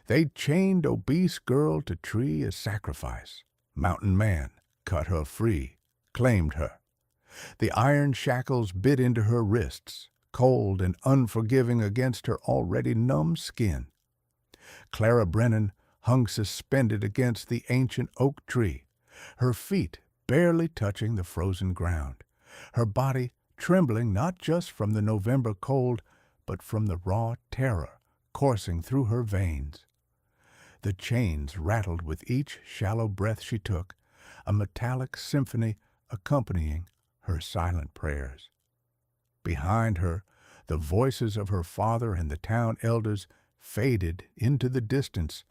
They chained obese girl to tree as sacrifice. Mountain man cut her free, claimed her. The iron shackles bit into her wrists, cold and unforgiving against her already numb skin. Clara Brennan hung suspended against the ancient oak tree, her feet barely touching the frozen ground, her body trembling not just from the November cold, but from the raw terror coursing through her veins. The chains rattled with each shallow breath she took, a metallic symphony accompanying her silent prayers. Behind her, the voices of her father and the town elders faded into the distance,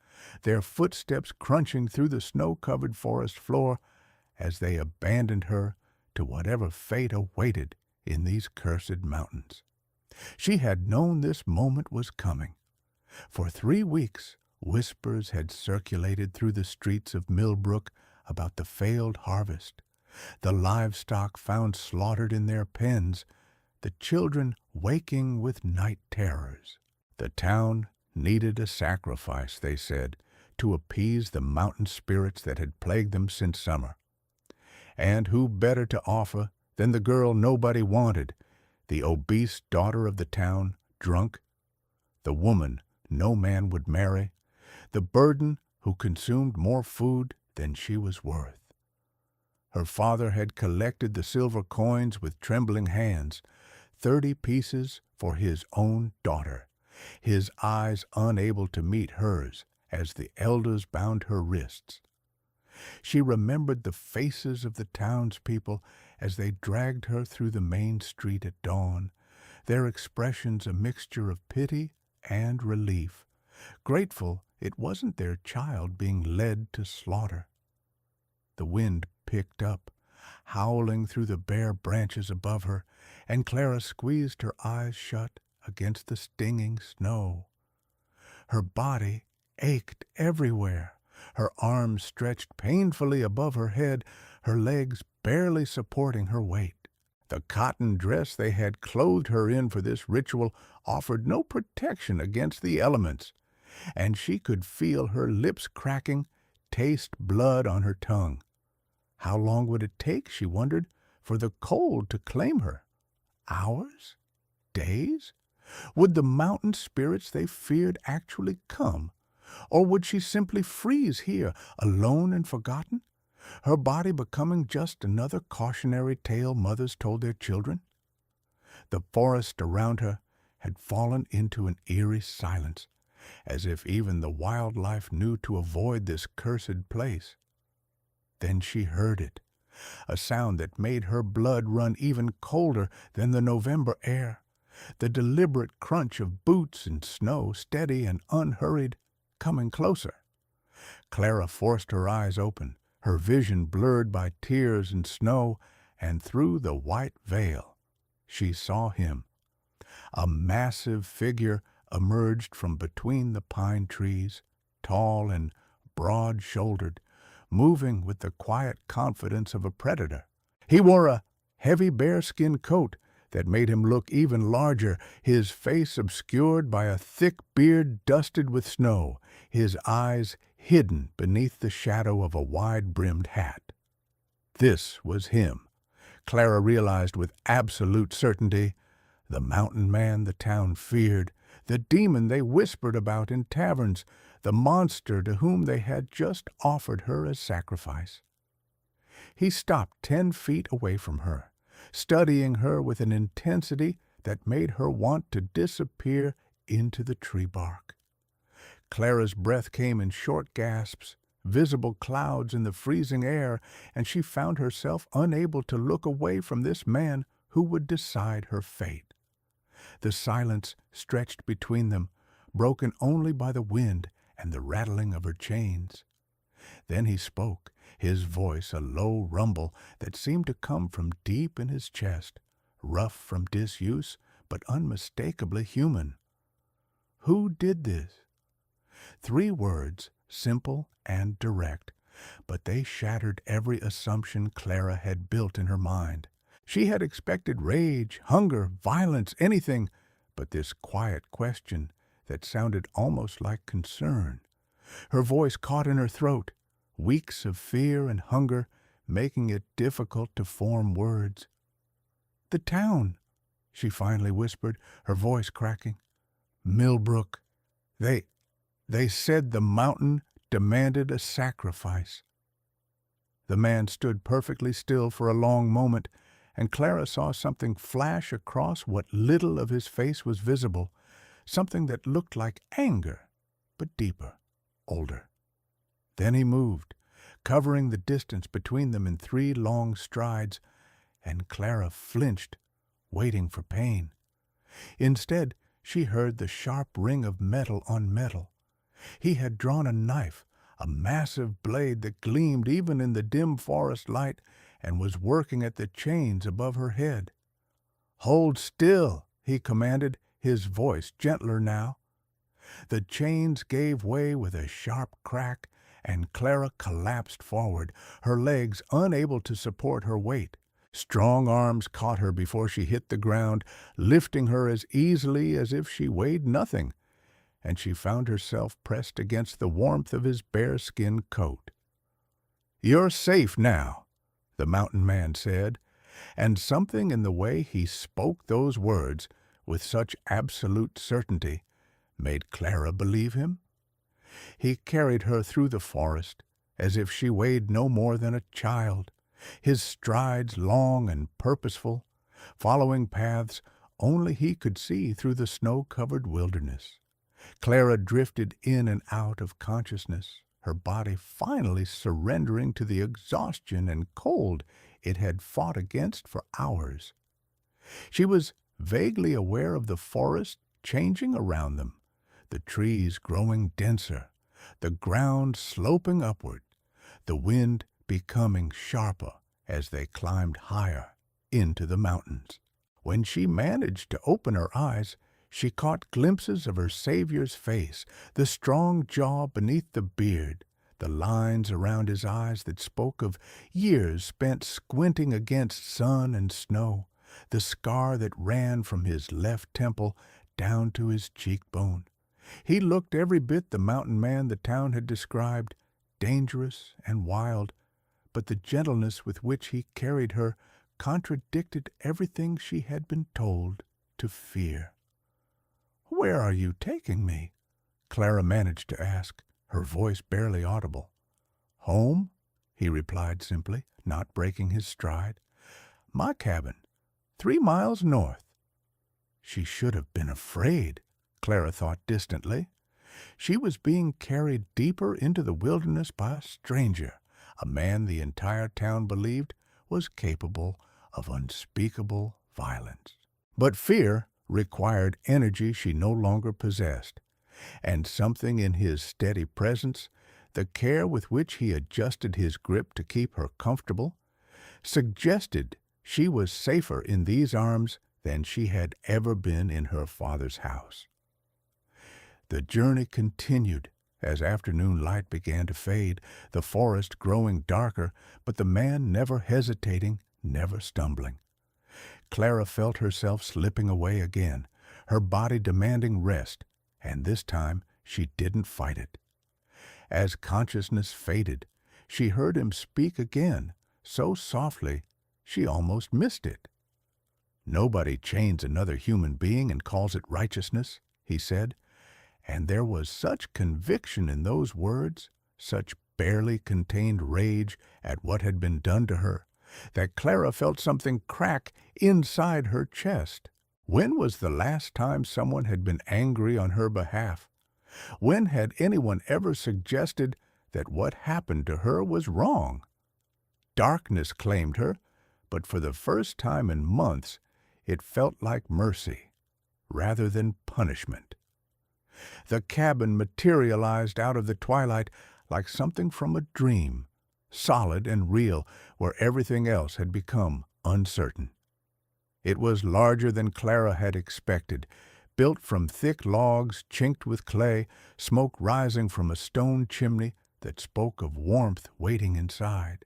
their footsteps crunching through the snow-covered forest floor as they abandoned her to whatever fate awaited in these cursed mountains. She had known this moment was coming. For 3 weeks, whispers had circulated through the streets of Millbrook about the failed harvest, the livestock found slaughtered in their pens, the children waking with night terrors. The town needed a sacrifice, they said, to appease the mountain spirits that had plagued them since summer. And who better to offer than the girl nobody wanted, the obese daughter of the town, drunk, the woman no man would marry, the burden who consumed more food than she was worth. Her father had collected the silver coins with trembling hands, 30 pieces for his own daughter, his eyes unable to meet hers as the elders bound her wrists. She remembered the faces of the townspeople as they dragged her through the main street at dawn, their expressions a mixture of pity and relief, grateful it wasn't their child being led to slaughter. The wind picked up, howling through the bare branches above her, and Clara squeezed her eyes shut against the stinging snow. Her body ached everywhere, her arms stretched painfully above her head, her legs barely supporting her weight. The cotton dress they had clothed her in for this ritual offered no protection against the elements, and she could feel her lips cracking, taste blood on her tongue. How long would it take, she wondered, for the cold to claim her? Hours? Days? Would the mountain spirits they feared actually come? Or would she simply freeze here, alone and forgotten, her body becoming just another cautionary tale mothers told their children? The forest around her had fallen into an eerie silence, as if even the wildlife knew to avoid this cursed place. Then she heard it, a sound that made her blood run even colder than the November air, the deliberate crunch of boots in snow, steady and unhurried, coming closer. Clara forced her eyes open, her vision blurred by tears and snow, and through the white veil she saw him. A massive figure emerged from between the pine trees, tall and broad-shouldered, moving with the quiet confidence of a predator. He wore a heavy bearskin coat that made him look even larger, his face obscured by a thick beard dusted with snow, his eyes hidden beneath the shadow of a wide-brimmed hat. This was him, Clara realized with absolute certainty, the mountain man the town feared, the demon they whispered about in taverns, the monster to whom they had just offered her as sacrifice. He stopped 10 feet away from her, studying her with an intensity that made her want to disappear into the tree bark. Clara's breath came in short gasps, visible clouds in the freezing air, and she found herself unable to look away from this man who would decide her fate. The silence stretched between them, broken only by the wind and the rattling of her chains. Then he spoke, his voice a low rumble that seemed to come from deep in his chest, rough from disuse, but unmistakably human. Who did this? 3 words, simple and direct, but they shattered every assumption Clara had built in her mind. She had expected rage, hunger, violence, anything, but this quiet question, that sounded almost like concern. Her voice caught in her throat, weeks of fear and hunger making it difficult to form words. "The town," she finally whispered, her voice cracking. "Millbrook. They said the mountain demanded a sacrifice." The man stood perfectly still for a long moment, and Clara saw something flash across what little of his face was visible, something that looked like anger, but deeper, older. Then he moved, covering the distance between them in 3 long strides, and Clara flinched, waiting for pain. Instead, she heard the sharp ring of metal on metal. He had drawn a knife, a massive blade that gleamed even in the dim forest light, and was working at the chains above her head. "Hold still," he commanded, his voice gentler now. The chains gave way with a sharp crack, and Clara collapsed forward, her legs unable to support her weight. Strong arms caught her before she hit the ground, lifting her as easily as if she weighed nothing, and she found herself pressed against the warmth of his bearskin coat. "You're safe now," the mountain man said, and something in the way he spoke those words with such absolute certainty made Clara believe him. He carried her through the forest as if she weighed no more than a child, his strides long and purposeful, following paths only he could see through the snow-covered wilderness. Clara drifted in and out of consciousness, her body finally surrendering to the exhaustion and cold it had fought against for hours. She was vaguely aware of the forest changing around them, the trees growing denser, the ground sloping upward, the wind becoming sharper as they climbed higher into the mountains. When she managed to open her eyes, she caught glimpses of her savior's face, the strong jaw beneath the beard, the lines around his eyes that spoke of years spent squinting against sun and snow, the scar that ran from his left temple down to his cheekbone. He looked every bit the mountain man the town had described, dangerous and wild, but the gentleness with which he carried her contradicted everything she had been told to fear. "Where are you taking me?" Clara managed to ask, her voice barely audible. "Home," he replied simply, not breaking his stride. "My cabin, 3 miles north." She should have been afraid, Clara thought distantly. She was being carried deeper into the wilderness by a stranger, a man the entire town believed was capable of unspeakable violence. But fear required energy she no longer possessed, and something in his steady presence, the care with which he adjusted his grip to keep her comfortable, suggested she was safer in these arms than she had ever been in her father's house. The journey continued as afternoon light began to fade, the forest growing darker, but the man never hesitating, never stumbling. Clara felt herself slipping away again, her body demanding rest, and this time she didn't fight it. As consciousness faded, she heard him speak again, so softly she almost missed it. "Nobody chains another human being and calls it righteousness," he said, and there was such conviction in those words, such barely contained rage at what had been done to her, that Clara felt something crack inside her chest. When was the last time someone had been angry on her behalf? When had anyone ever suggested that what happened to her was wrong? Darkness claimed her, but for the first time in months, it felt like mercy rather than punishment. The cabin materialized out of the twilight like something from a dream, solid and real, where everything else had become uncertain. It was larger than Clara had expected, built from thick logs chinked with clay, smoke rising from a stone chimney that spoke of warmth waiting inside.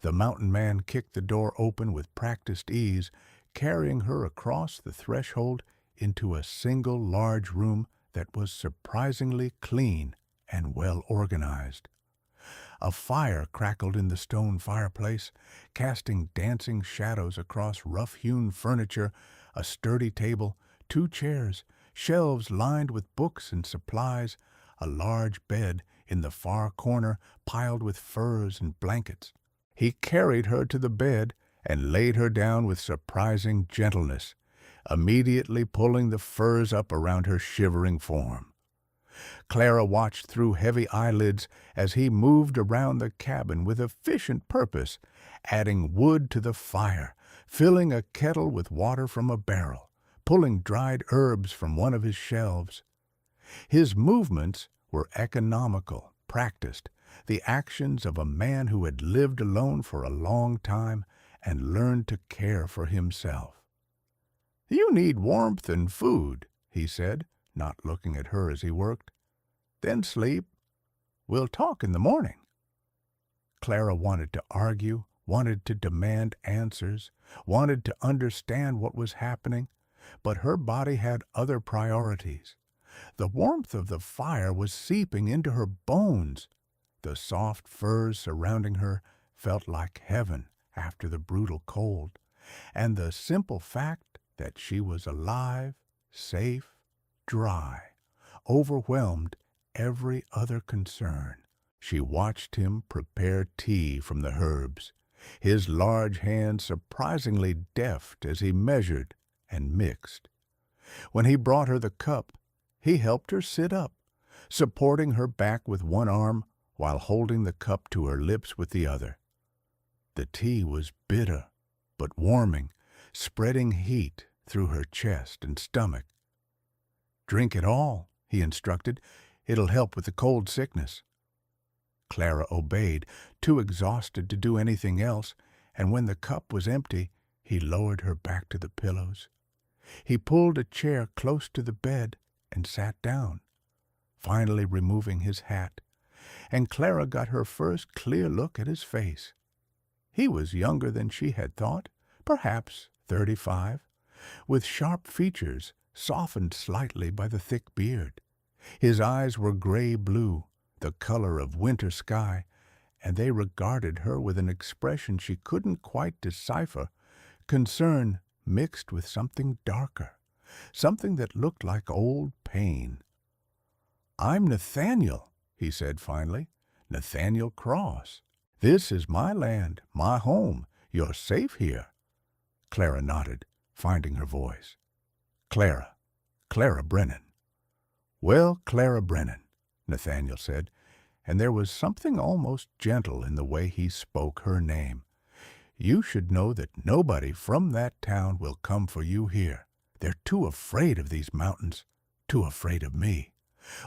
The mountain man kicked the door open with practiced ease, carrying her across the threshold into a single large room that was surprisingly clean and well organized. A fire crackled in the stone fireplace, casting dancing shadows across rough-hewn furniture, a sturdy table, 2 chairs, shelves lined with books and supplies, a large bed in the far corner piled with furs and blankets. He carried her to the bed and laid her down with surprising gentleness, immediately pulling the furs up around her shivering form. Clara watched through heavy eyelids as he moved around the cabin with efficient purpose, adding wood to the fire, filling a kettle with water from a barrel, pulling dried herbs from one of his shelves. His movements were economical, practiced, the actions of a man who had lived alone for a long time and learned to care for himself. "You need warmth and food," he said, not looking at her as he worked. "Then sleep. We'll talk in the morning." Clara wanted to argue, wanted to demand answers, wanted to understand what was happening, but her body had other priorities. The warmth of the fire was seeping into her bones. The soft furs surrounding her felt like heaven after the brutal cold, and the simple fact that she was alive, safe, dry, overwhelmed every other concern. She watched him prepare tea from the herbs, his large hands surprisingly deft as he measured and mixed. When he brought her the cup, he helped her sit up, supporting her back with one arm while holding the cup to her lips with the other. The tea was bitter, but warming, spreading heat through her chest and stomach. "Drink it all," he instructed. "It'll help with the cold sickness." Clara obeyed, too exhausted to do anything else, and when the cup was empty, he lowered her back to the pillows. He pulled a chair close to the bed and sat down, finally removing his hat, and Clara got her first clear look at his face. He was younger than she had thought, perhaps 35, with sharp features softened slightly by the thick beard. His eyes were gray-blue, the color of winter sky, and they regarded her with an expression she couldn't quite decipher, concern mixed with something darker, something that looked like old pain. "I'm Nathaniel," he said finally, "Nathaniel Cross. This is my land, my home. You're safe here." Clara nodded, finding her voice. Clara Brennan." "Well, Clara Brennan," Nathaniel said, and there was something almost gentle in the way he spoke her name. "You should know that nobody from that town will come for you here. They're too afraid of these mountains, too afraid of me.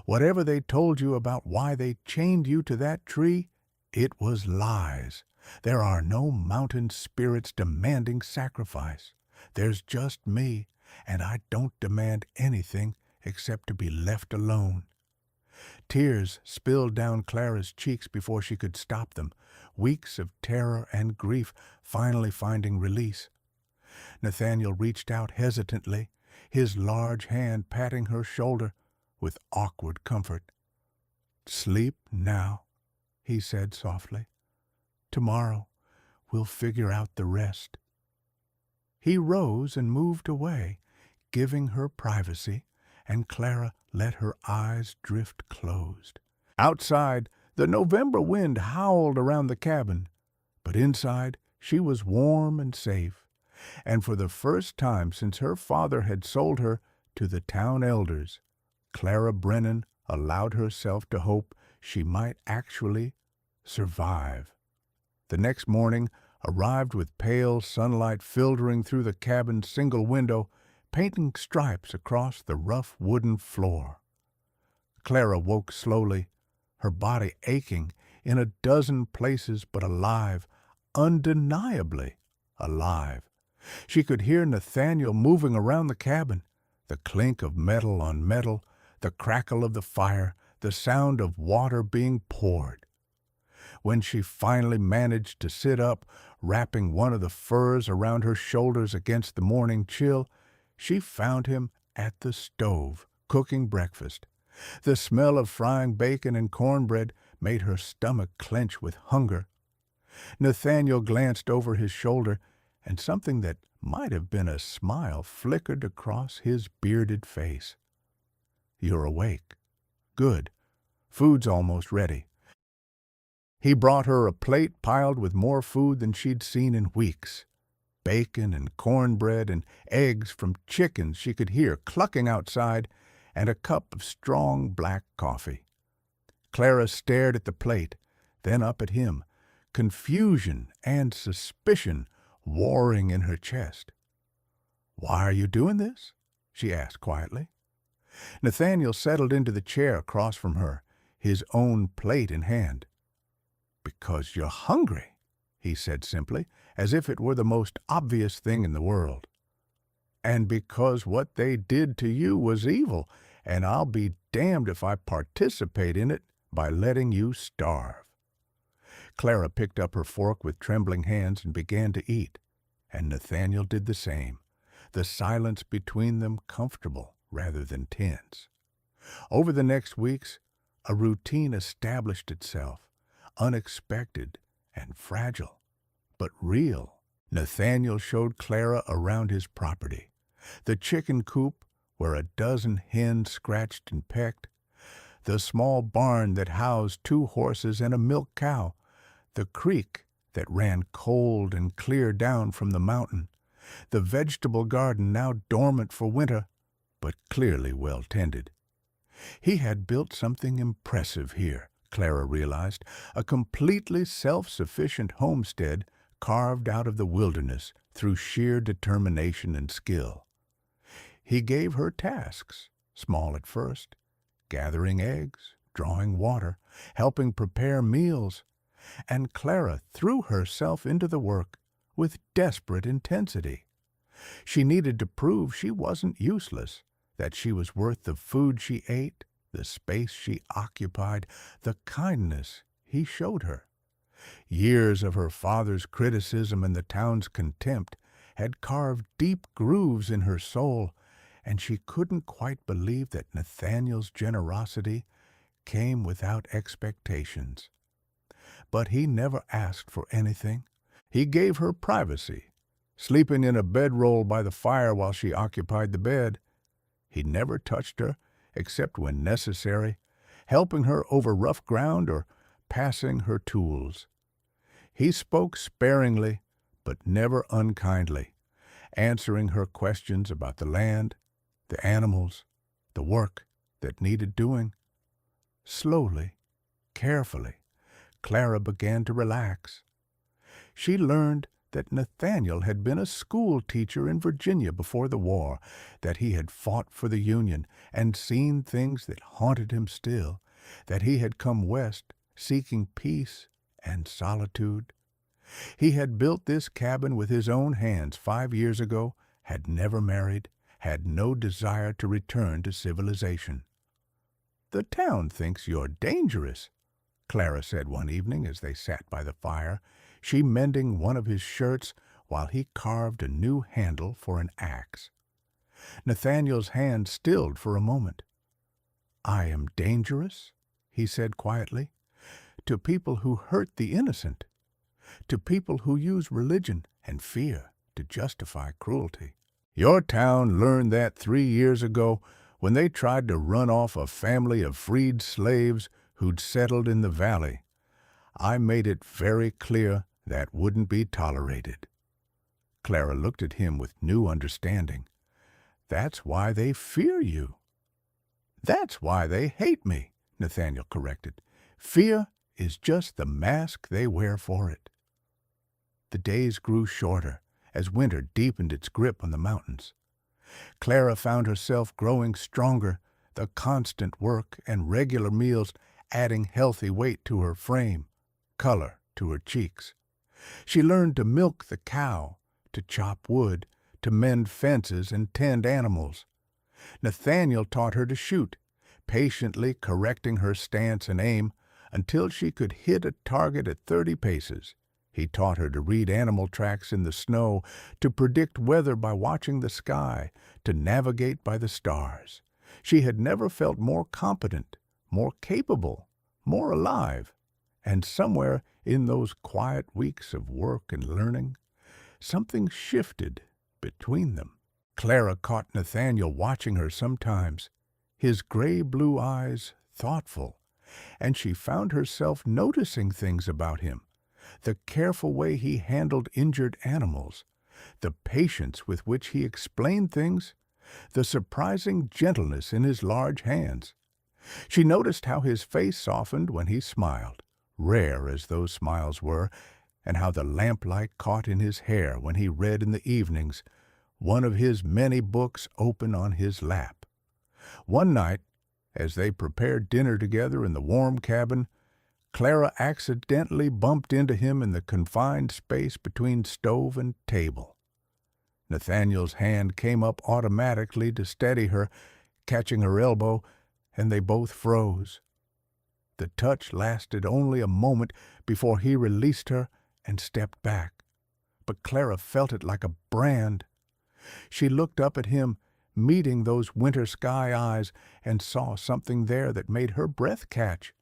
Whatever they told you about why they chained you to that tree, it was lies. There are no mountain spirits demanding sacrifice. There's just me, and I don't demand anything except to be left alone." Tears spilled down Clara's cheeks before she could stop them, weeks of terror and grief finally finding release. Nathaniel reached out hesitantly, his large hand patting her shoulder with awkward comfort. "Sleep now," he said softly. "Tomorrow we'll figure out the rest." He rose and moved away, giving her privacy, and Clara let her eyes drift closed. Outside, the November wind howled around the cabin, but inside she was warm and safe, and for the first time since her father had sold her to the town elders, Clara Brennan allowed herself to hope she might actually survive. The next morning arrived with pale sunlight filtering through the cabin's single window, painting stripes across the rough wooden floor. Clara woke slowly, her body aching in a dozen places but alive, undeniably alive. She could hear Nathaniel moving around the cabin, the clink of metal on metal, the crackle of the fire, the sound of water being poured. When she finally managed to sit up, wrapping one of the furs around her shoulders against the morning chill, she found him at the stove, cooking breakfast. The smell of frying bacon and cornbread made her stomach clench with hunger. Nathaniel glanced over his shoulder, and something that might have been a smile flickered across his bearded face. "You're awake. Good. Food's almost ready." He brought her a plate piled with more food than she'd seen in weeks. Bacon and cornbread and eggs from chickens she could hear clucking outside, and a cup of strong black coffee. Clara stared at the plate, then up at him, confusion and suspicion warring in her chest. "Why are you doing this?" she asked quietly. Nathaniel settled into the chair across from her, his own plate in hand. "Because you're hungry," he said simply, as if it were the most obvious thing in the world. "And because what they did to you was evil, and I'll be damned if I participate in it by letting you starve." Clara picked up her fork with trembling hands and began to eat, and Nathaniel did the same, the silence between them comfortable rather than tense. Over the next weeks, a routine established itself, unexpected and fragile, but real. Nathaniel showed Clara around his property, the chicken coop where a dozen hens scratched and pecked, the small barn that housed 2 horses and a milk cow, the creek that ran cold and clear down from the mountain, the vegetable garden now dormant for winter, but clearly well tended. He had built something impressive here, Clara realized, a completely self-sufficient homestead carved out of the wilderness through sheer determination and skill. He gave her tasks, small at first, gathering eggs, drawing water, helping prepare meals, and Clara threw herself into the work with desperate intensity. She needed to prove she wasn't useless, that she was worth the food she ate, the space she occupied, the kindness he showed her. Years of her father's criticism and the town's contempt had carved deep grooves in her soul, and she couldn't quite believe that Nathaniel's generosity came without expectations. But he never asked for anything. He gave her privacy, sleeping in a bedroll by the fire while she occupied the bed. He never touched her, except when necessary, helping her over rough ground or passing her tools. He spoke sparingly, but never unkindly, answering her questions about the land, the animals, the work that needed doing. Slowly, carefully, Clara began to relax. She learned that Nathaniel had been a school teacher in Virginia before the war, that he had fought for the Union and seen things that haunted him still, that he had come west seeking peace and solitude. He had built this cabin with his own hands 5 years ago, had never married, had no desire to return to civilization. "The town thinks you're dangerous," Clara said one evening as they sat by the fire, she mending one of his shirts while he carved a new handle for an axe. Nathaniel's hand stilled for a moment. "I am dangerous," he said quietly, "to people who hurt the innocent, to people who use religion and fear to justify cruelty. Your town learned that 3 years ago when they tried to run off a family of freed slaves who'd settled in the valley. I made it very clear that wouldn't be tolerated." Clara looked at him with new understanding. "That's why they fear you." "That's why they hate me," Nathaniel corrected. "Fear is just the mask they wear for it." The days grew shorter as winter deepened its grip on the mountains. Clara found herself growing stronger, the constant work and regular meals adding healthy weight to her frame, color to her cheeks. She learned to milk the cow, to chop wood, to mend fences and tend animals. Nathaniel taught her to shoot, patiently correcting her stance and aim until she could hit a target at 30 paces. He taught her to read animal tracks in the snow, to predict weather by watching the sky, to navigate by the stars. She had never felt more competent, more capable, more alive. And somewhere in those quiet weeks of work and learning, something shifted between them. Clara caught Nathaniel watching her sometimes, his gray-blue eyes thoughtful, and she found herself noticing things about him, the careful way he handled injured animals, the patience with which he explained things, the surprising gentleness in his large hands. She noticed how his face softened when he smiled, rare as those smiles were, and how the lamplight caught in his hair when he read in the evenings one of his many books open on his lap. One night, as they prepared dinner together in the warm cabin, Clara accidentally bumped into him in the confined space between stove and table. Nathaniel's hand came up automatically to steady her, catching her elbow, and they both froze. The touch lasted only a moment before he released her and stepped back, but Clara felt it like a brand. She looked up at him, meeting those winter sky eyes, and saw something there that made her breath catch.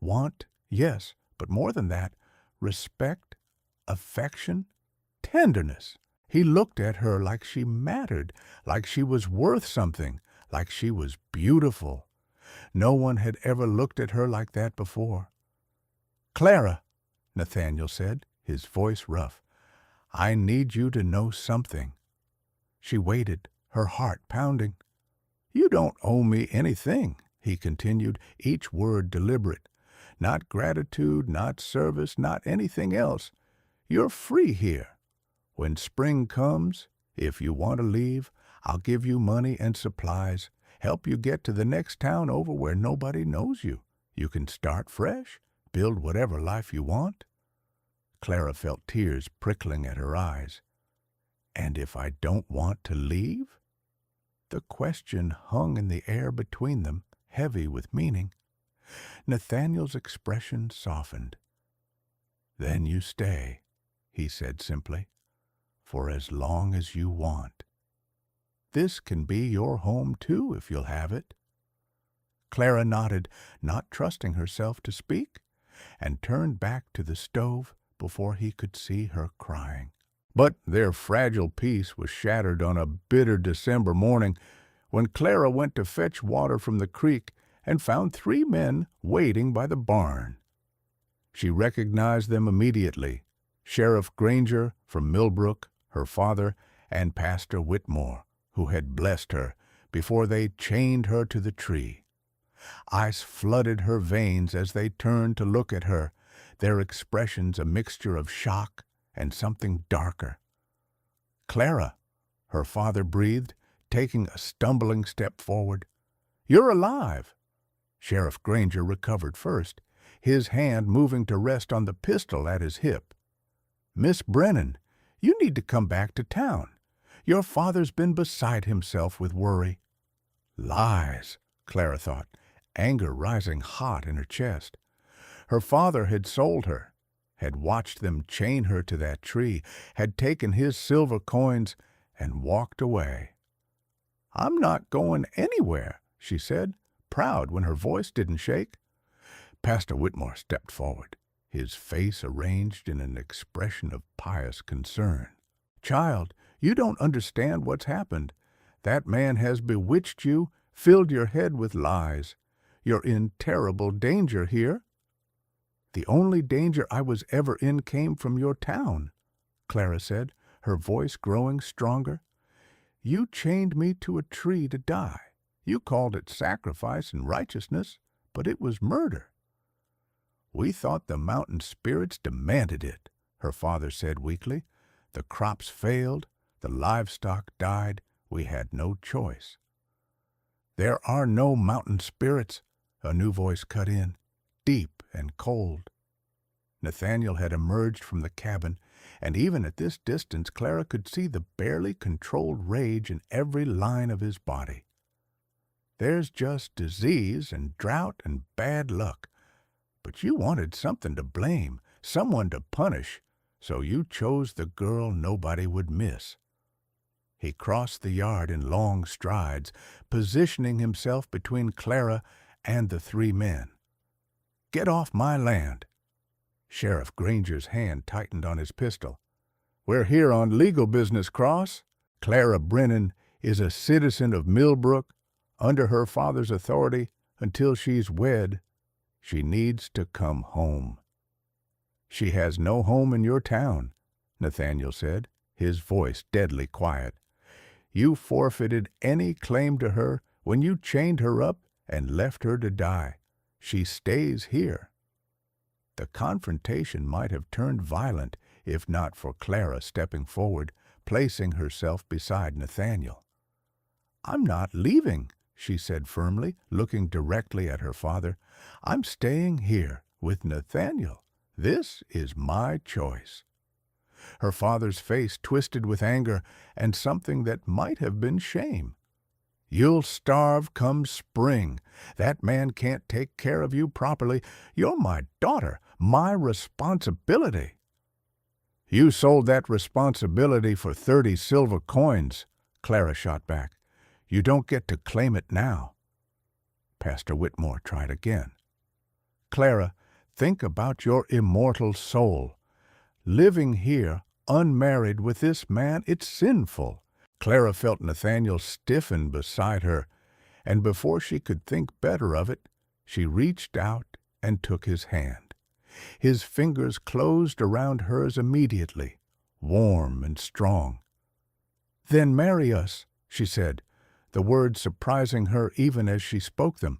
Want, yes, but more than that, respect, affection, tenderness. He looked at her like she mattered, like she was worth something, like she was beautiful. No one had ever looked at her like that before. "Clara," Nathaniel said, his voice rough, "I need you to know something." She waited, her heart pounding. "You don't owe me anything," he continued, each word deliberate. "Not gratitude, not service, not anything else. You're free here. When spring comes, if you want to leave, I'll give you money and supplies, help you get to the next town over where nobody knows you. You can start fresh, build whatever life you want." Clara felt tears prickling at her eyes. "And if I don't want to leave?" The question hung in the air between them, heavy with meaning. Nathaniel's expression softened. "Then you stay," he said simply, "for as long as you want. This can be your home, too, if you'll have it." Clara nodded, not trusting herself to speak, and turned back to the stove before he could see her crying. But their fragile peace was shattered on a bitter December morning when Clara went to fetch water from the creek and found 3 men waiting by the barn. She recognized them immediately: Sheriff Granger from Millbrook, her father, and Pastor Whitmore, who had blessed her before they chained her to the tree. Ice flooded her veins as they turned to look at her, their expressions a mixture of shock and something darker. "Clara," her father breathed, taking a stumbling step forward. "You're alive!" Sheriff Granger recovered first, his hand moving to rest on the pistol at his hip. "Miss Brennan, you need to come back to town. Your father's been beside himself with worry." Lies, Clara thought, anger rising hot in her chest. Her father had sold her, had watched them chain her to that tree, had taken his silver coins and walked away. "I'm not going anywhere," she said, proud when her voice didn't shake. Pastor Whitmore stepped forward, his face arranged in an expression of pious concern. "Child, you don't understand what's happened. That man has bewitched you, filled your head with lies. You're in terrible danger here." "The only danger I was ever in came from your town," Clara said, her voice growing stronger. "You chained me to a tree to die. You called it sacrifice and righteousness, but it was murder." "We thought the mountain spirits demanded it," her father said weakly. "The crops failed, the livestock died. We had no choice." "There are no mountain spirits," a new voice cut in, deep and cold. Nathaniel had emerged from the cabin, and even at this distance Clara could see the barely controlled rage in every line of his body. "There's just disease and drought and bad luck. But you wanted something to blame, someone to punish, so you chose the girl nobody would miss." He crossed the yard in long strides, positioning himself between Clara and the three men. "Get off my land." Sheriff Granger's hand tightened on his pistol. "We're here on legal business, Cross. Clara Brennan is a citizen of Millbrook, under her father's authority until she's wed. She needs to come home." "She has no home in your town," Nathaniel said, his voice deadly quiet. "You forfeited any claim to her when you chained her up and left her to die. She stays here." The confrontation might have turned violent if not for Clara stepping forward, placing herself beside Nathaniel. "I'm not leaving," she said firmly, looking directly at her father. "I'm staying here with Nathaniel. This is my choice." Her father's face twisted with anger and something that might have been shame. "You'll starve come spring. That man can't take care of you properly. You're my daughter, my responsibility." "You sold that responsibility for 30 silver coins," Clara shot back. "You don't get to claim it now." Pastor Whitmore tried again. "Clara, think about your immortal soul. Living here, unmarried with this man, it's sinful." Clara felt Nathaniel stiffen beside her, and before she could think better of it, she reached out and took his hand. His fingers closed around hers immediately, warm and strong. "Then marry us," she said, the words surprising her even as she spoke them.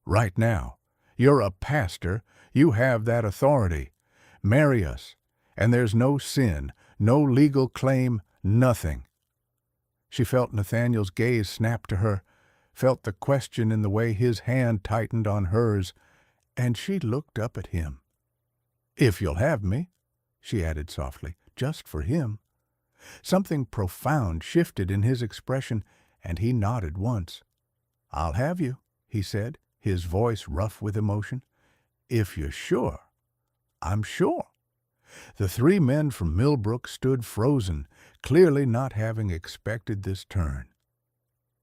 "Right now. You're a pastor. You have that authority. Marry us, and there's no sin, no legal claim, nothing." She felt Nathaniel's gaze snap to her, felt the question in the way his hand tightened on hers, and she looked up at him. "If you'll have me," she added softly, "just for him." Something profound shifted in his expression, and he nodded once. "I'll have you," he said, his voice rough with emotion. "If you're sure." "I'm sure." The three men from Millbrook stood frozen, clearly not having expected this turn.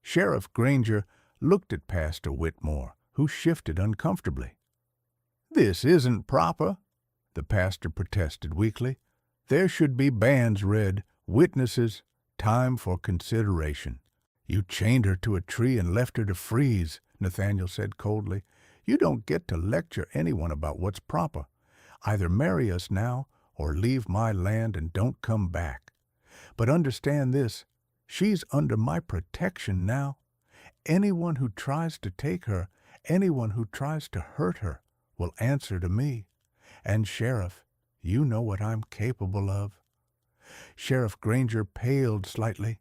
Sheriff Granger looked at Pastor Whitmore, who shifted uncomfortably. "This isn't proper," the pastor protested weakly. "There should be banns read, witnesses, time for consideration." "You chained her to a tree and left her to freeze," Nathaniel said coldly. "You don't get to lecture anyone about what's proper. Either marry us now or leave my land and don't come back. But understand this, she's under my protection now. Anyone who tries to take her, anyone who tries to hurt her, will answer to me. And Sheriff, you know what I'm capable of." Sheriff Granger paled slightly.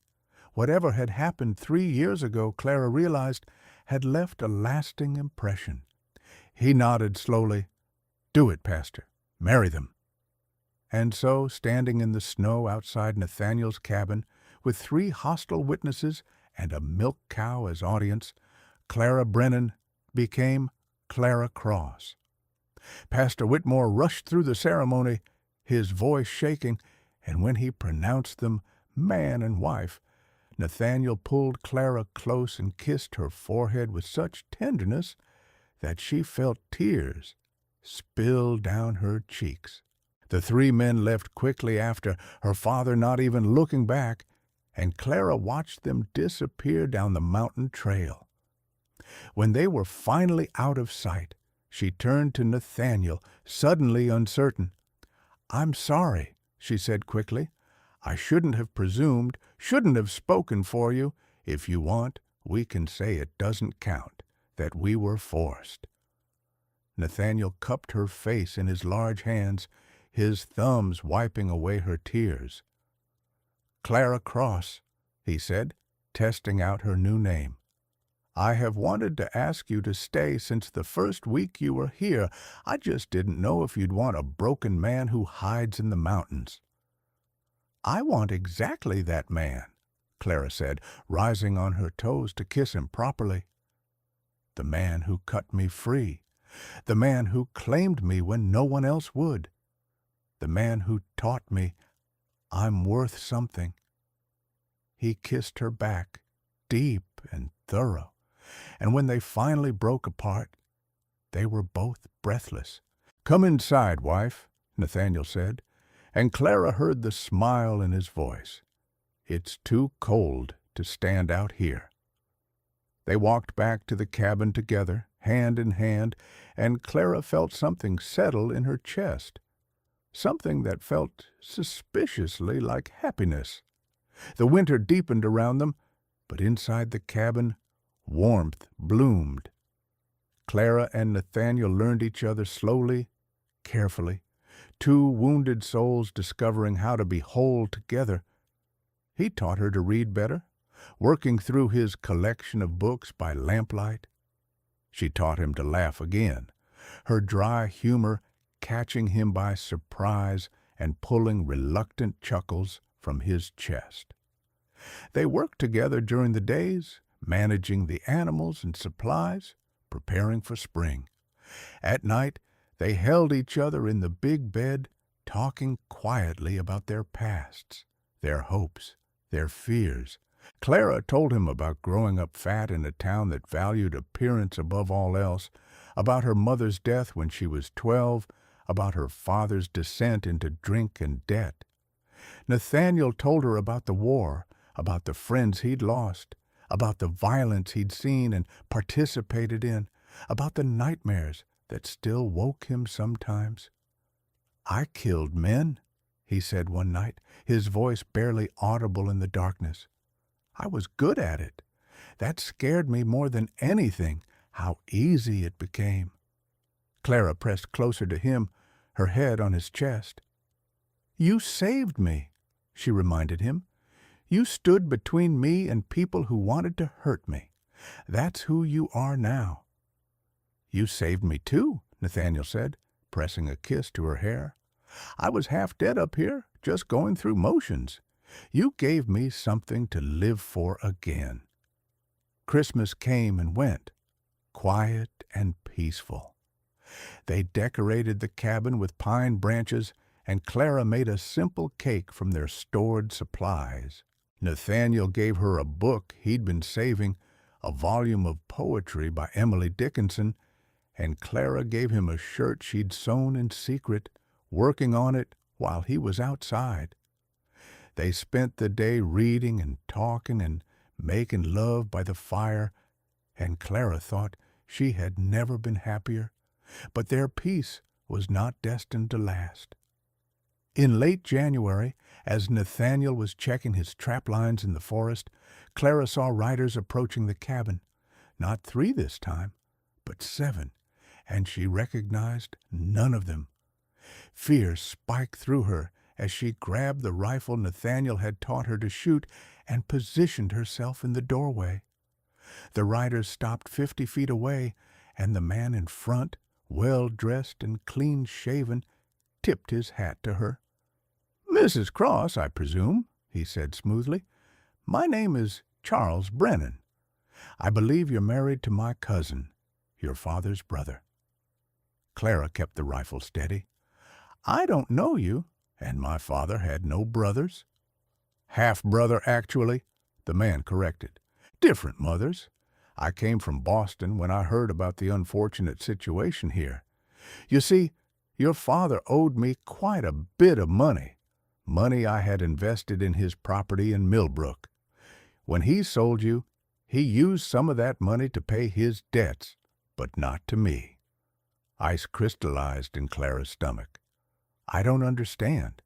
Whatever had happened 3 years ago, Clara realized, had left a lasting impression. He nodded slowly. "Do it, Pastor. Marry them." And so, standing in the snow outside Nathaniel's cabin, with 3 hostile witnesses and a milk cow as audience, Clara Brennan became Clara Cross. Pastor Whitmore rushed through the ceremony, his voice shaking, and when he pronounced them man and wife, Nathaniel pulled Clara close and kissed her forehead with such tenderness that she felt tears spill down her cheeks. The 3 men left quickly after, her father not even looking back, and Clara watched them disappear down the mountain trail. When they were finally out of sight, she turned to Nathaniel, suddenly uncertain. "I'm sorry," she said quickly. "I shouldn't have presumed, shouldn't have spoken for you. If you want, we can say it doesn't count, that we were forced." Nathaniel cupped her face in his large hands, his thumbs wiping away her tears. "Clara Cross," he said, testing out her new name. "I have wanted to ask you to stay since the first week you were here. I just didn't know if you'd want a broken man who hides in the mountains." "I want exactly that man," Clara said, rising on her toes to kiss him properly. "The man who cut me free. The man who claimed me when no one else would. The man who taught me I'm worth something." He kissed her back, deep and thorough, and when they finally broke apart, they were both breathless. "Come inside, wife," Nathaniel said, and Clara heard the smile in his voice. "It's too cold to stand out here." They walked back to the cabin together, hand in hand, and Clara felt something settle in her chest, something that felt suspiciously like happiness. The winter deepened around them, but inside the cabin, warmth bloomed. Clara and Nathaniel learned each other slowly, carefully, two wounded souls discovering how to be whole together. He taught her to read better, working through his collection of books by lamplight. She taught him to laugh again, her dry humor catching him by surprise and pulling reluctant chuckles from his chest. They worked together during the days, managing the animals and supplies, preparing for spring. At night, they held each other in the big bed, talking quietly about their pasts, their hopes, their fears. Clara told him about growing up fat in a town that valued appearance above all else, about her mother's death when she was 12, about her father's descent into drink and debt. Nathaniel told her about the war, about the friends he'd lost, about the violence he'd seen and participated in, about the nightmares that still woke him sometimes. "I killed men," he said one night, his voice barely audible in the darkness. "I was good at it. That scared me more than anything, how easy it became." Clara pressed closer to him, her head on his chest. "You saved me," she reminded him. "You stood between me and people who wanted to hurt me. That's who you are now." "You saved me too," Nathaniel said, pressing a kiss to her hair. "I was half dead up here, just going through motions. You gave me something to live for again." Christmas came and went, quiet and peaceful. They decorated the cabin with pine branches, and Clara made a simple cake from their stored supplies. Nathaniel gave her a book he'd been saving, a volume of poetry by Emily Dickinson, and Clara gave him a shirt she'd sewn in secret, working on it while he was outside. They spent the day reading and talking and making love by the fire, and Clara thought she had never been happier, but their peace was not destined to last. In late January, as Nathaniel was checking his trap lines in the forest, Clara saw riders approaching the cabin. Not 3 this time, but 7, and she recognized none of them. Fear spiked through her as she grabbed the rifle Nathaniel had taught her to shoot and positioned herself in the doorway. The riders stopped 50 feet away, and the man in front, well-dressed and clean-shaven, tipped his hat to her. "Mrs. Cross, I presume," he said smoothly. "My name is Charles Brennan. I believe you're married to my cousin, your father's brother." Clara kept the rifle steady. "I don't know you, and my father had no brothers." "Half-brother, actually," the man corrected. "Different mothers. I came from Boston when I heard about the unfortunate situation here. You see, your father owed me quite a bit of money I had invested in his property in Millbrook. When he sold you, he used some of that money to pay his debts, but not to me." Ice crystallized in Clara's stomach. "I don't understand."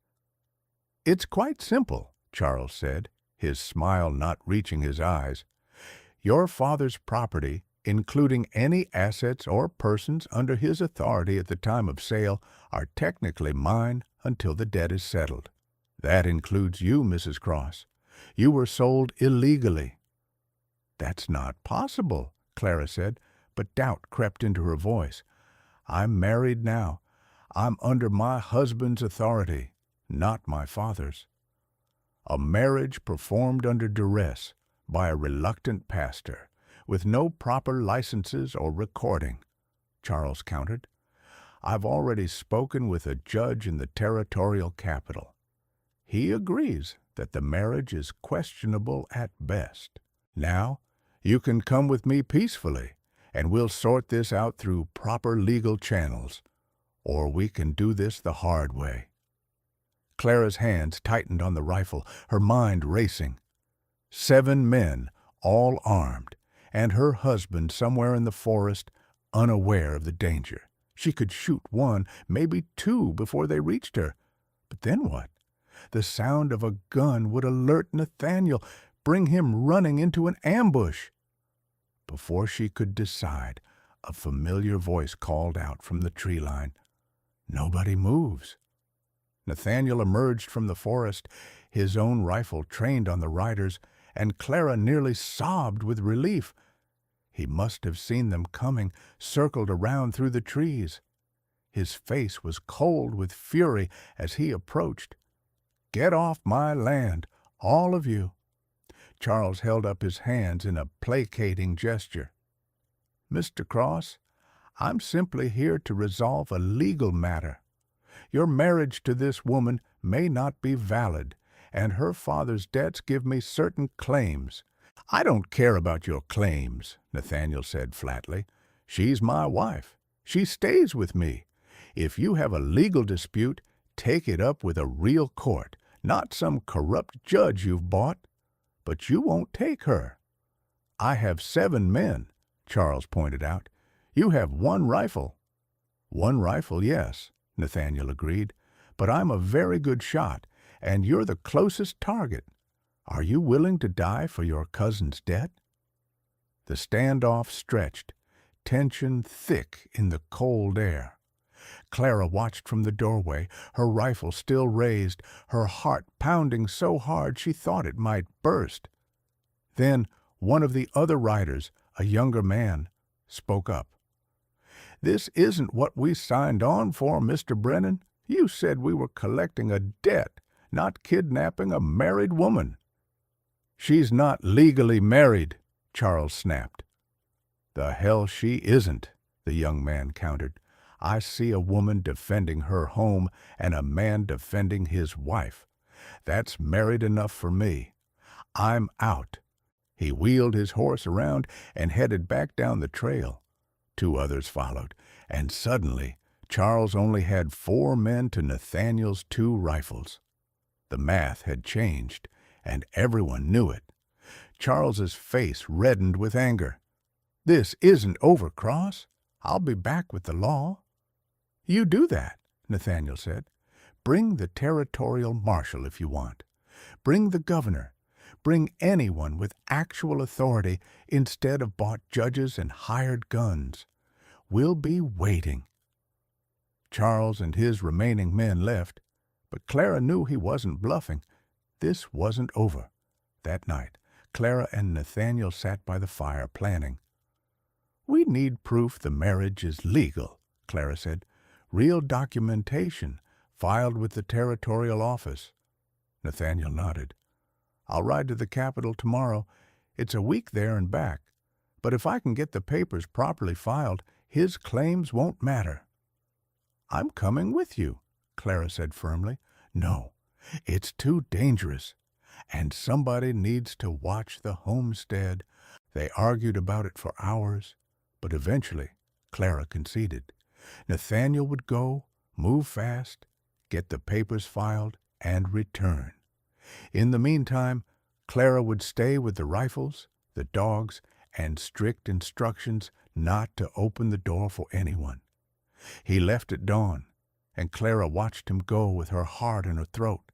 "It's quite simple," Charles said, his smile not reaching his eyes. "Your father's property, including any assets or persons under his authority at the time of sale, are technically mine until the debt is settled. That includes you, Mrs. Cross. You were sold illegally." "That's not possible," Clara said, but doubt crept into her voice. "I'm married now. I'm under my husband's authority, not my father's." "A marriage performed under duress by a reluctant pastor, with no proper licenses or recording," Charles countered. "I've already spoken with a judge in the territorial capital. He agrees that the marriage is questionable at best. Now, you can come with me peacefully, and we'll sort this out through proper legal channels, or we can do this the hard way." Clara's hands tightened on the rifle, her mind racing. 7 men, all armed, and her husband somewhere in the forest, unaware of the danger. She could shoot 1, maybe 2 before they reached her. But then what? The sound of a gun would alert Nathaniel, bring him running into an ambush. Before she could decide, a familiar voice called out from the tree line. Nobody moves. Nathaniel emerged from the forest, his own rifle trained on the riders, and Clara nearly sobbed with relief. He must have seen them coming, circled around through the trees. His face was cold with fury as he approached. "Get off my land, all of you." Charles held up his hands in a placating gesture. "Mr. Cross, I'm simply here to resolve a legal matter. Your marriage to this woman may not be valid, and her father's debts give me certain claims." "I don't care about your claims," Nathaniel said flatly. "She's my wife. She stays with me. If you have a legal dispute, take it up with a real court, not some corrupt judge you've bought. But you won't take her." "I have 7 men," Charles pointed out. "You have 1 rifle." "1 rifle, yes," Nathaniel agreed. "But I'm a very good shot, and you're the closest target. Are you willing to die for your cousin's debt?" The standoff stretched, tension thick in the cold air. Clara watched from the doorway, her rifle still raised, her heart pounding so hard she thought it might burst. Then one of the other riders, a younger man, spoke up. "This isn't what we signed on for, Mr. Brennan. You said we were collecting a debt, not kidnapping a married woman." "She's not legally married," Charles snapped. "The hell she isn't," the young man countered. "I see a woman defending her home and a man defending his wife. That's married enough for me. I'm out." He wheeled his horse around and headed back down the trail. 2 others followed, and suddenly Charles only had 4 men to Nathaniel's 2 rifles. The math had changed, and everyone knew it. Charles's face reddened with anger. "This isn't over, Cross. I'll be back with the law." "You do that," Nathaniel said. "Bring the territorial marshal if you want. Bring the governor. Bring anyone with actual authority instead of bought judges and hired guns. We'll be waiting." Charles and his remaining men left, but Clara knew he wasn't bluffing. This wasn't over. That night, Clara and Nathaniel sat by the fire planning. "We need proof the marriage is legal," Clara said. "Real documentation, filed with the territorial office." Nathaniel nodded. "I'll ride to the capital tomorrow. It's a week there and back. But if I can get the papers properly filed, his claims won't matter." "I'm coming with you," Clara said firmly. "No, it's too dangerous. And somebody needs to watch the homestead." They argued about it for hours, but eventually Clara conceded. Nathaniel would go, move fast, get the papers filed, and return. In the meantime, Clara would stay with the rifles, the dogs, and strict instructions not to open the door for anyone. He left at dawn, and Clara watched him go with her heart in her throat.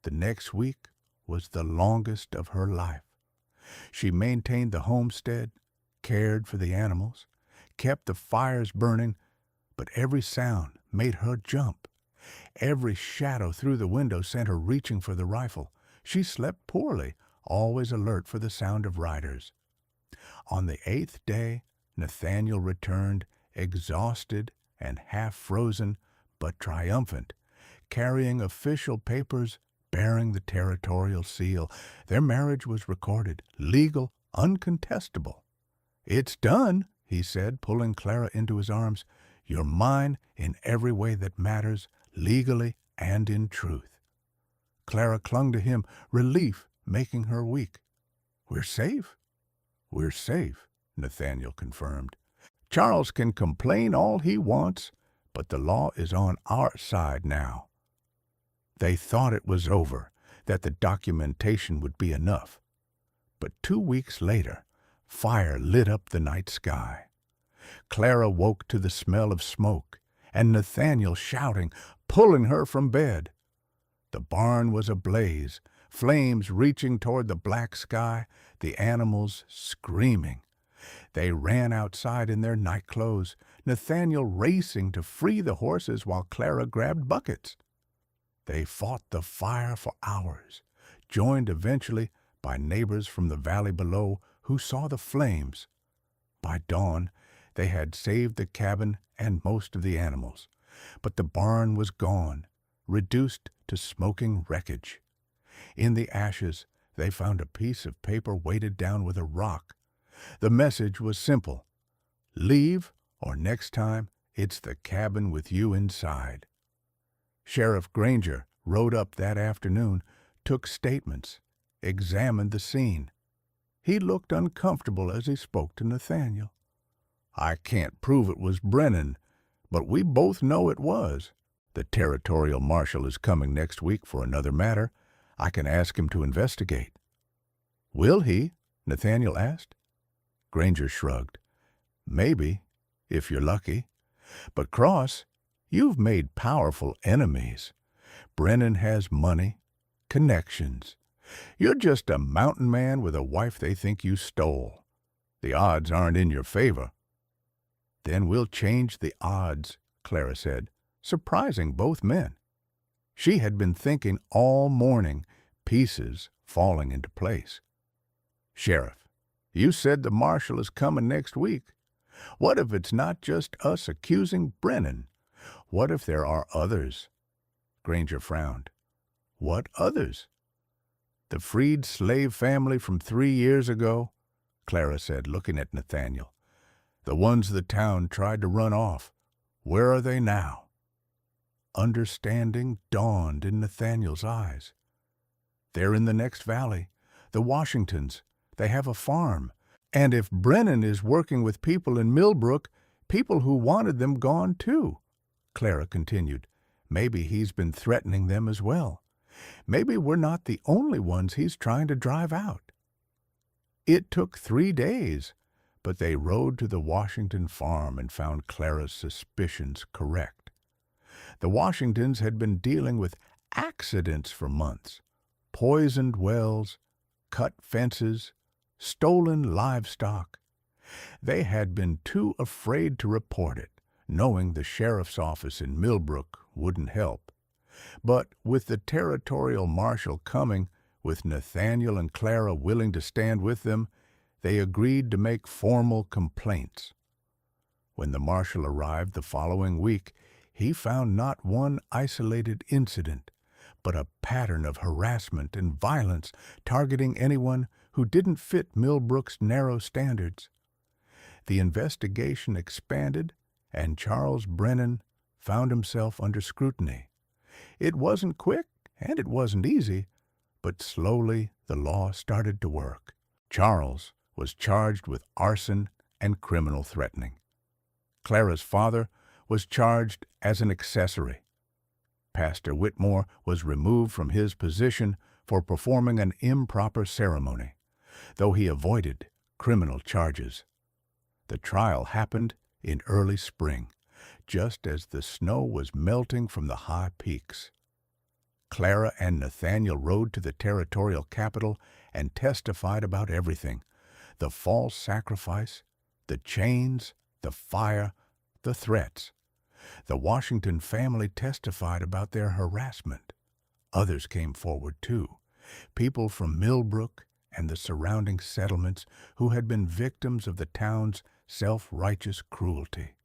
The next week was the longest of her life. She maintained the homestead, cared for the animals, kept the fires burning, but every sound made her jump. Every shadow through the window sent her reaching for the rifle. She slept poorly, always alert for the sound of riders. On the 8th day, Nathaniel returned, exhausted and half-frozen, but triumphant, carrying official papers bearing the territorial seal. Their marriage was recorded, legal, uncontestable. "It's done," he said, pulling Clara into his arms. "You're mine in every way that matters, legally and in truth." Clara clung to him, relief making her weak. "We're safe?" "We're safe," Nathaniel confirmed. "Charles can complain all he wants, but the law is on our side now." They thought it was over, that the documentation would be enough. But 2 weeks later, fire lit up the night sky. Clara woke to the smell of smoke, and Nathaniel shouting, pulling her from bed. The barn was ablaze, flames reaching toward the black sky, the animals screaming. They ran outside in their nightclothes, Nathaniel racing to free the horses while Clara grabbed buckets. They fought the fire for hours, joined eventually by neighbors from the valley below who saw the flames. By dawn, they had saved the cabin and most of the animals, but the barn was gone, reduced to smoking wreckage. In the ashes, they found a piece of paper weighted down with a rock. The message was simple: leave, or next time it's the cabin with you inside. Sheriff Granger rode up that afternoon, took statements, examined the scene. He looked uncomfortable as he spoke to Nathaniel. "I can't prove it was Brennan, but we both know it was. The territorial marshal is coming next week for another matter. I can ask him to investigate." "Will he?" Nathaniel asked. Granger shrugged. "Maybe, if you're lucky. But Cross, you've made powerful enemies. Brennan has money, connections. You're just a mountain man with a wife they think you stole. The odds aren't in your favor." "Then we'll change the odds," Clara said, surprising both men. She had been thinking all morning, pieces falling into place. "Sheriff, you said the marshal is coming next week. What if it's not just us accusing Brennan? What if there are others?" Granger frowned. "What others?" "The freed slave family from 3 years ago," Clara said, looking at Nathaniel. "The ones the town tried to run off. Where are they now?" Understanding dawned in Nathaniel's eyes. "They're in the next valley. The Washingtons. They have a farm. And if Brennan is working with people in Millbrook, people who wanted them gone too," Clara continued. "Maybe he's been threatening them as well. Maybe we're not the only ones he's trying to drive out." It took 3 days, but they rode to the Washington farm and found Clara's suspicions correct. The Washingtons had been dealing with accidents for months: poisoned wells, cut fences, stolen livestock. They had been too afraid to report it, knowing the sheriff's office in Millbrook wouldn't help. But with the territorial marshal coming, with Nathaniel and Clara willing to stand with them, they agreed to make formal complaints. When the marshal arrived the following week, he found not one isolated incident, but a pattern of harassment and violence targeting anyone who didn't fit Millbrook's narrow standards. The investigation expanded, and Charles Brennan found himself under scrutiny. It wasn't quick, and it wasn't easy, but slowly the law started to work. Charles was charged with arson and criminal threatening. Clara's father was charged as an accessory. Pastor Whitmore was removed from his position for performing an improper ceremony, though he avoided criminal charges. The trial happened in early spring, just as the snow was melting from the high peaks. Clara and Nathaniel rode to the territorial capital and testified about everything: the false sacrifice, the chains, the fire, the threats. The Washington family testified about their harassment. Others came forward, too, people from Millbrook and the surrounding settlements who had been victims of the town's self-righteous cruelty.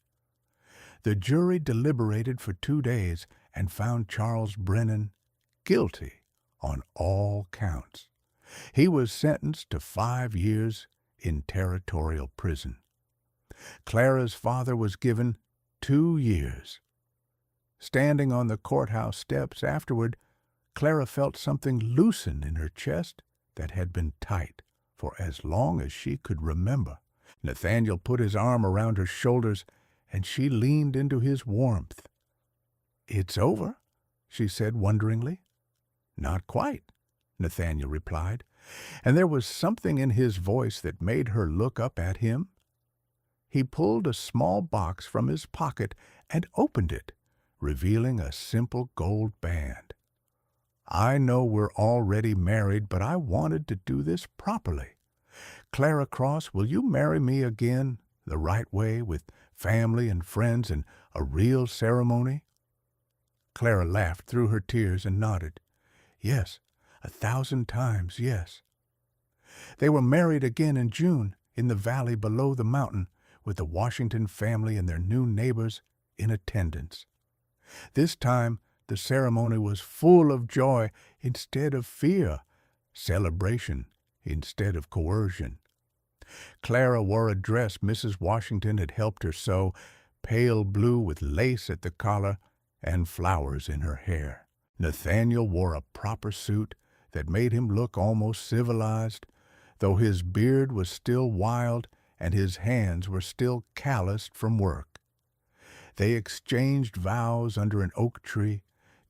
The jury deliberated for 2 days and found Charles Brennan guilty on all counts. He was sentenced to 5 years in territorial prison. Clara's father was given 2 years. Standing on the courthouse steps afterward, Clara felt something loosen in her chest that had been tight for as long as she could remember. Nathaniel put his arm around her shoulders, and she leaned into his warmth. "It's over?" she said wonderingly. "Not quite," Nathaniel replied, and there was something in his voice that made her look up at him. He pulled a small box from his pocket and opened it, revealing a simple gold band. "I know we're already married, but I wanted to do this properly. Clara Cross, will you marry me again, the right way, with family and friends and a real ceremony?" Clara laughed through her tears and nodded. "Yes, 1,000 times yes." They were married again in June in the valley below the mountain, with the Washington family and their new neighbors in attendance. This time the ceremony was full of joy instead of fear, celebration instead of coercion. Clara wore a dress Mrs. Washington had helped her sew, pale blue with lace at the collar and flowers in her hair. Nathaniel wore a proper suit that made him look almost civilized, though his beard was still wild and his hands were still calloused from work. They exchanged vows under an oak tree,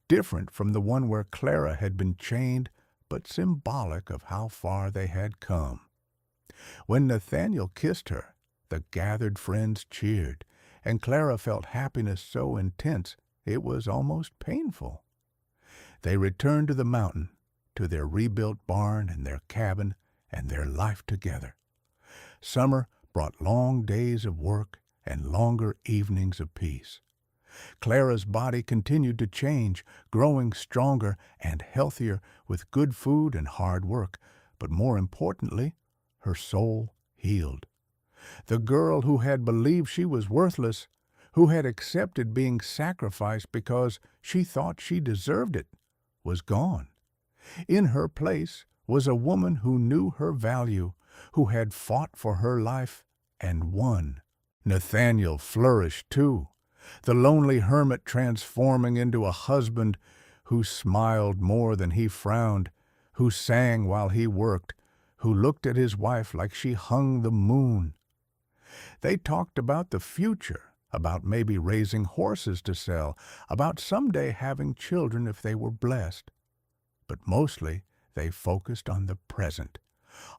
different from the one where Clara had been chained, but symbolic of how far they had come. When Nathaniel kissed her, the gathered friends cheered, and Clara felt happiness so intense it was almost painful. They returned to the mountain, to their rebuilt barn and their cabin and their life together. Summer brought long days of work and longer evenings of peace. Clara's body continued to change, growing stronger and healthier with good food and hard work, but more importantly, her soul healed. The girl who had believed she was worthless, who had accepted being sacrificed because she thought she deserved it, was gone. In her place was a woman who knew her value, who had fought for her life and won. Nathaniel flourished too, the lonely hermit transforming into a husband who smiled more than he frowned, who sang while he worked, who looked at his wife like she hung the moon. They talked about the future, about maybe raising horses to sell, about someday having children if they were blessed. But mostly they focused on the present,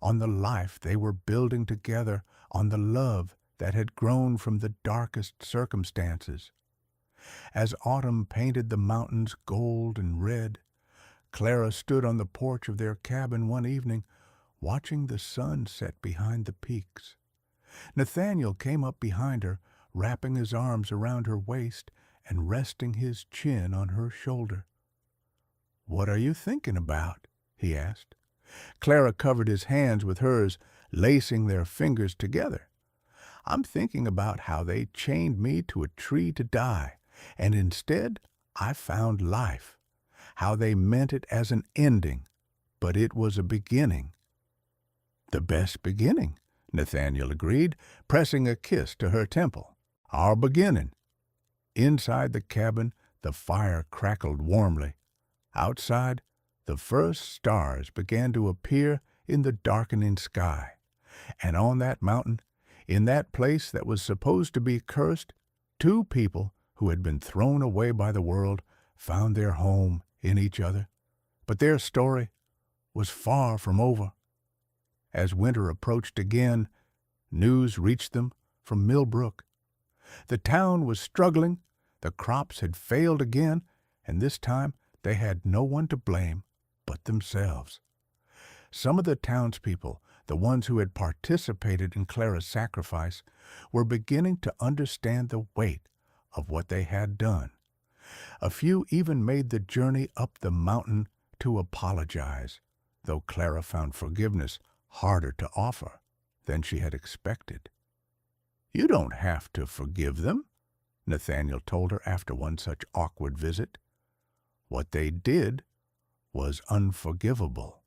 on the life they were building together, on the love that had grown from the darkest circumstances. As autumn painted the mountains gold and red, Clara stood on the porch of their cabin one evening, watching the sun set behind the peaks. Nathaniel came up behind her, wrapping his arms around her waist and resting his chin on her shoulder. "What are you thinking about?" he asked. Clara covered his hands with hers, lacing their fingers together. "I'm thinking about how they chained me to a tree to die, and instead I found life. How they meant it as an ending, but it was a beginning." "The best beginning," Nathaniel agreed, pressing a kiss to her temple. "Our beginning." Inside the cabin, the fire crackled warmly. Outside, the first stars began to appear in the darkening sky. And on that mountain, in that place that was supposed to be cursed, two people who had been thrown away by the world found their home in each other. But their story was far from over. As winter approached again, news reached them from Millbrook. The town was struggling, the crops had failed again, and this time they had no one to blame but themselves. Some of the townspeople, the ones who had participated in Clara's sacrifice, were beginning to understand the weight of what they had done. A few even made the journey up the mountain to apologize, though Clara found forgiveness harder to offer than she had expected. "You don't have to forgive them," Nathaniel told her after one such awkward visit. "What they did was unforgivable."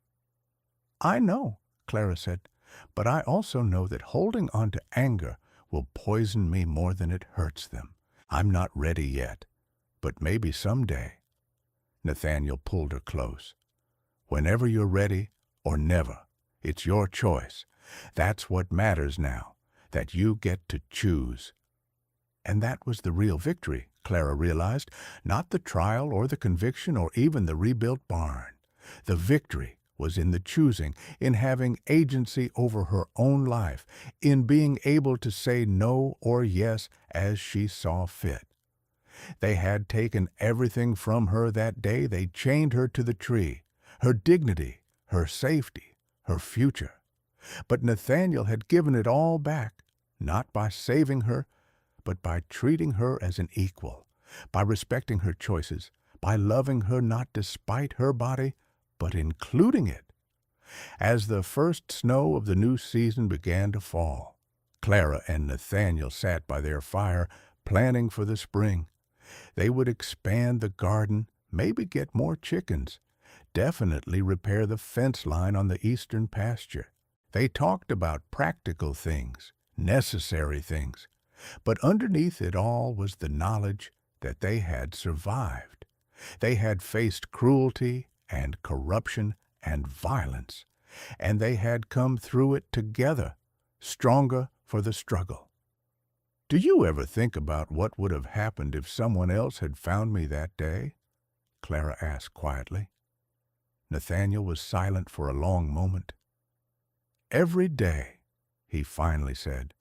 "I know," Clara said, "but I also know that holding on to anger will poison me more than it hurts them. I'm not ready yet, but maybe someday." Nathaniel pulled her close. Whenever you're ready, or never, it's your choice. That's what matters now, that you get to choose. And that was the real victory, Clara realized, not the trial or the conviction or even the rebuilt barn. The victory was in the choosing, in having agency over her own life, in being able to say no or yes as she saw fit. They had taken everything from her that day. They chained her to the tree, her dignity, her safety, her future. But Nathaniel had given it all back, not by saving her, but by treating her as an equal, by respecting her choices, by loving her not despite her body, but including it. As the first snow of the new season began to fall, Clara and Nathaniel sat by their fire, planning for the spring. They would expand the garden, maybe get more chickens, definitely repair the fence line on the eastern pasture. They talked about practical things, necessary things, but underneath it all was the knowledge that they had survived. They had faced cruelty and corruption and violence, and they had come through it together, stronger for the struggle. Do you ever think about what would have happened if someone else had found me that day? Clara asked quietly. Nathaniel was silent for a long moment. Every day, he finally said.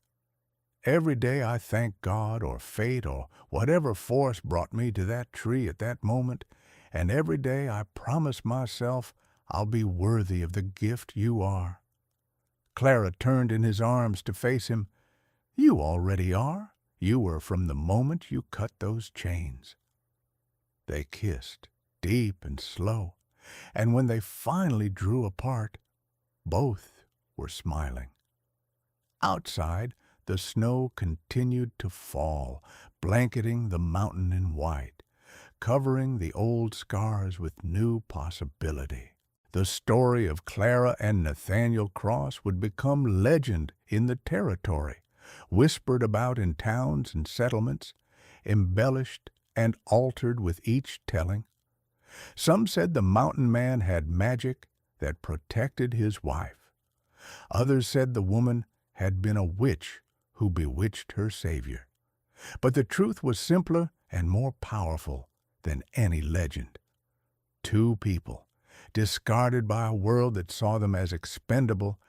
Every day I thank God or fate or whatever force brought me to that tree at that moment, and every day I promise myself I'll be worthy of the gift you are. Clara turned in his arms to face him. You already are. You were from the moment you cut those chains. They kissed, deep and slow, and when they finally drew apart, both were smiling. Outside, the snow continued to fall, blanketing the mountain in white, covering the old scars with new possibility. The story of Clara and Nathaniel Cross would become legend in the territory, whispered about in towns and settlements, embellished and altered with each telling. Some said the mountain man had magic that protected his wife. Others said the woman had been a witch who bewitched her savior. But the truth was simpler and more powerful than any legend. Two people, discarded by a world that saw them as expendable,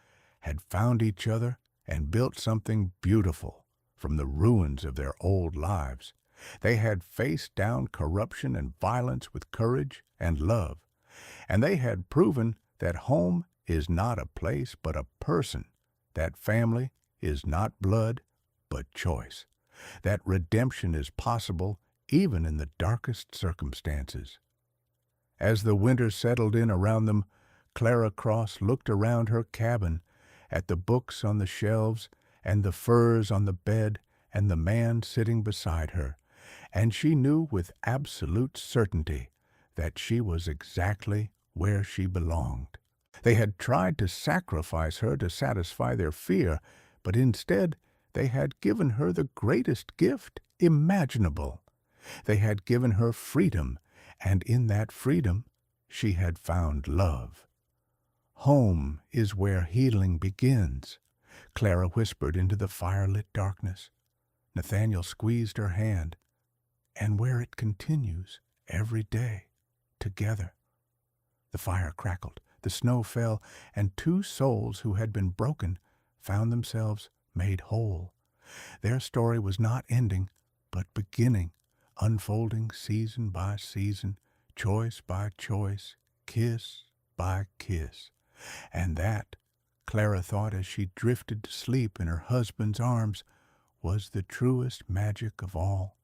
had found each other and built something beautiful from the ruins of their old lives. They had faced down corruption and violence with courage and love, and they had proven that home is not a place but a person, that family is not blood but choice, that redemption is possible even in the darkest circumstances. As the winter settled in around them, Clara Cross looked around her cabin at the books on the shelves and the furs on the bed and the man sitting beside her, and she knew with absolute certainty that she was exactly where she belonged. They had tried to sacrifice her to satisfy their fear, but instead they had given her the greatest gift imaginable. They had given her freedom, and in that freedom she had found love. Home is where healing begins, Clara whispered into the firelit darkness. Nathaniel squeezed her hand, and where it continues every day, together. The fire crackled, the snow fell, and two souls who had been broken found themselves made whole. Their story was not ending, but beginning, unfolding season by season, choice by choice, kiss by kiss. And that, Clara thought as she drifted to sleep in her husband's arms, was the truest magic of all.